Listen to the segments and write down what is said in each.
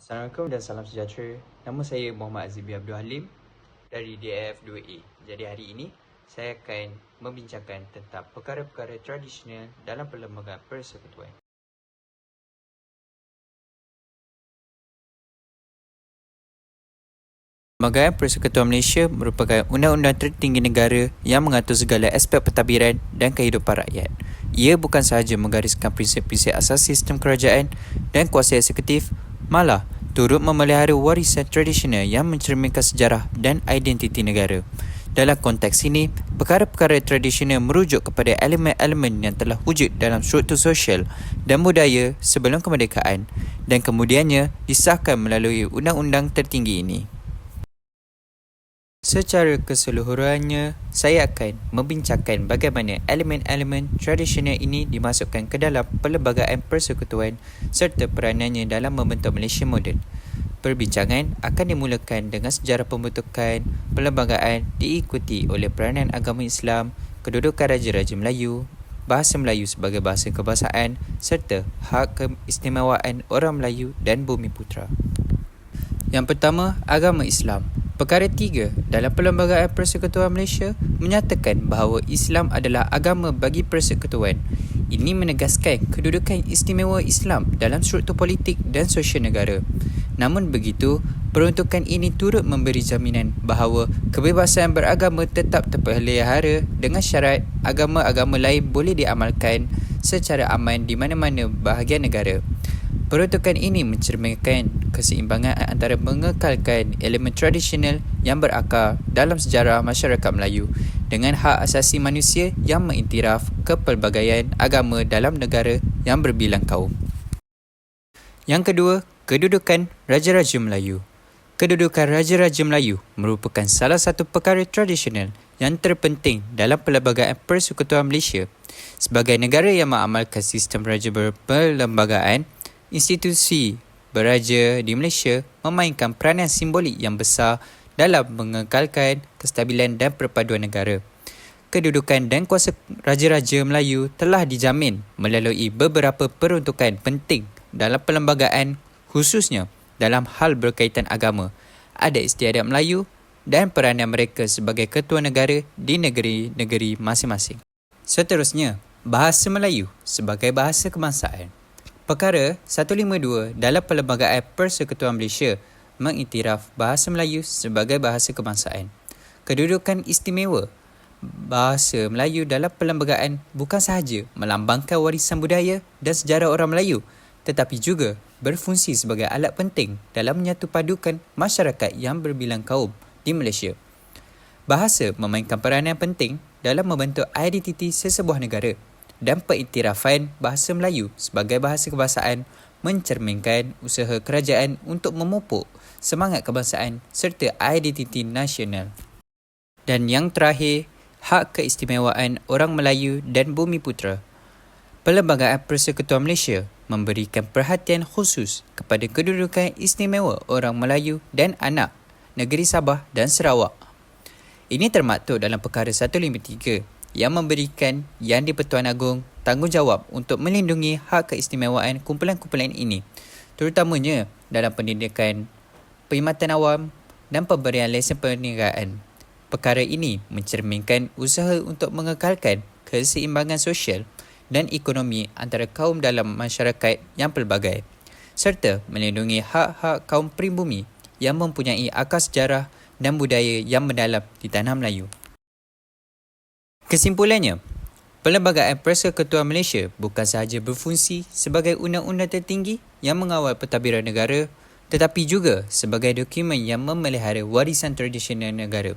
Assalamualaikum dan salam sejahtera. Nama saya Muhammad Azibi Abdul Halim dari DAF2A. Jadi hari ini saya akan membincangkan tentang perkara-perkara tradisional dalam perlembagaan persekutuan. Perlembagaan Persekutuan Malaysia merupakan undang-undang tertinggi negara yang mengatur segala aspek pentadbiran dan kehidupan rakyat. Ia bukan sahaja menggariskan prinsip-prinsip asas sistem kerajaan dan kuasa eksekutif, malah turut memelihara warisan tradisional yang mencerminkan sejarah dan identiti negara. Dalam konteks ini, perkara-perkara tradisional merujuk kepada elemen-elemen yang telah wujud dalam struktur sosial dan budaya sebelum kemerdekaan dan kemudiannya disahkan melalui undang-undang tertinggi ini. Secara keseluruhannya, saya akan membincangkan bagaimana elemen-elemen tradisional ini dimasukkan ke dalam perlembagaan persekutuan serta peranannya dalam membentuk Malaysia moden. Perbincangan akan dimulakan dengan sejarah pembentukan perlembagaan diikuti oleh peranan agama Islam, kedudukan Raja-Raja Melayu, bahasa Melayu sebagai bahasa kebangsaan serta hak keistimewaan orang Melayu dan Bumiputera. Yang pertama, agama Islam. Perkara 3 dalam Perlembagaan Persekutuan Malaysia menyatakan bahawa Islam adalah agama bagi persekutuan. Ini menegaskan kedudukan istimewa Islam dalam struktur politik dan sosial negara. Namun begitu, peruntukan ini turut memberi jaminan bahawa kebebasan beragama tetap terpelihara dengan syarat agama-agama lain boleh diamalkan secara aman di mana-mana bahagian negara. Peruntukan ini mencerminkan keseimbangan antara mengekalkan elemen tradisional yang berakar dalam sejarah masyarakat Melayu dengan hak asasi manusia yang mengiktiraf kepelbagaian agama dalam negara yang berbilang kaum. Yang kedua, kedudukan Raja-Raja Melayu. Kedudukan Raja-Raja Melayu merupakan salah satu perkara tradisional yang terpenting dalam Perlembagaan Persekutuan Malaysia. Sebagai negara yang mengamalkan sistem raja berperlembagaan, institusi beraja di Malaysia memainkan peranan simbolik yang besar dalam mengekalkan kestabilan dan perpaduan negara. Kedudukan dan kuasa Raja-Raja Melayu telah dijamin melalui beberapa peruntukan penting dalam perlembagaan, khususnya dalam hal berkaitan agama, adat istiadat Melayu dan peranan mereka sebagai ketua negara di negeri-negeri masing-masing. Seterusnya, bahasa Melayu sebagai bahasa kebangsaan. Perkara 152 dalam Perlembagaan Persekutuan Malaysia mengiktiraf bahasa Melayu sebagai bahasa kebangsaan. Kedudukan istimewa bahasa Melayu dalam perlembagaan bukan sahaja melambangkan warisan budaya dan sejarah orang Melayu, tetapi juga berfungsi sebagai alat penting dalam menyatupadukan masyarakat yang berbilang kaum di Malaysia. Bahasa memainkan peranan penting dalam membentuk identiti sesebuah negara, dan pengiktirafan bahasa Melayu sebagai bahasa kebangsaan mencerminkan usaha kerajaan untuk memupuk semangat kebangsaan serta identiti nasional. Dan yang terakhir, hak keistimewaan orang Melayu dan Bumiputera. Perlembagaan Persekutuan Malaysia memberikan perhatian khusus kepada kedudukan istimewa orang Melayu dan anak negeri Sabah dan Sarawak. Ini termaktub dalam Perkara 153 yang memberikan Yang di-Pertuan Agong tanggungjawab untuk melindungi hak keistimewaan kumpulan-kumpulan ini, terutamanya dalam pendidikan, perkhidmatan awam dan pemberian lesen perniagaan. Perkara ini mencerminkan usaha untuk mengekalkan keseimbangan sosial dan ekonomi antara kaum dalam masyarakat yang pelbagai, serta melindungi hak-hak kaum pribumi yang mempunyai akar sejarah dan budaya yang mendalam di tanah Melayu. Kesimpulannya, Perlembagaan Persekutuan Malaysia bukan sahaja berfungsi sebagai undang-undang tertinggi yang mengawal pentadbiran negara, tetapi juga sebagai dokumen yang memelihara warisan tradisional negara.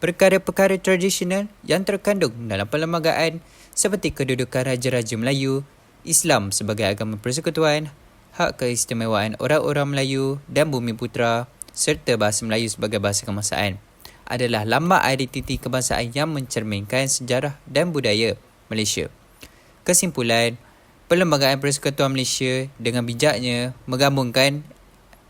Perkara-perkara tradisional yang terkandung dalam perlembagaan seperti kedudukan Raja-Raja Melayu, Islam sebagai agama persekutuan, hak keistimewaan orang-orang Melayu dan Bumiputera serta bahasa Melayu sebagai bahasa kebangsaan adalah lambang identiti kebangsaan yang mencerminkan sejarah dan budaya Malaysia. Kesimpulan, Perlembagaan Persekutuan Malaysia dengan bijaknya menggabungkan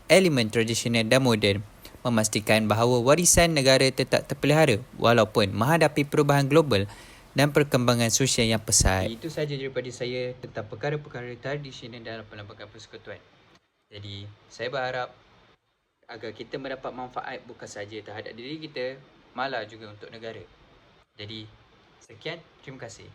elemen tradisional dan moden, memastikan bahawa warisan negara tetap terpelihara walaupun menghadapi perubahan global dan perkembangan sosial yang pesat. Itu sahaja daripada saya tentang perkara-perkara tradisional dalam Perlembagaan Persekutuan. Jadi, saya berharap agar kita mendapat manfaat bukan sahaja terhadap diri kita, malah juga untuk negara. Jadi, sekian, terima kasih.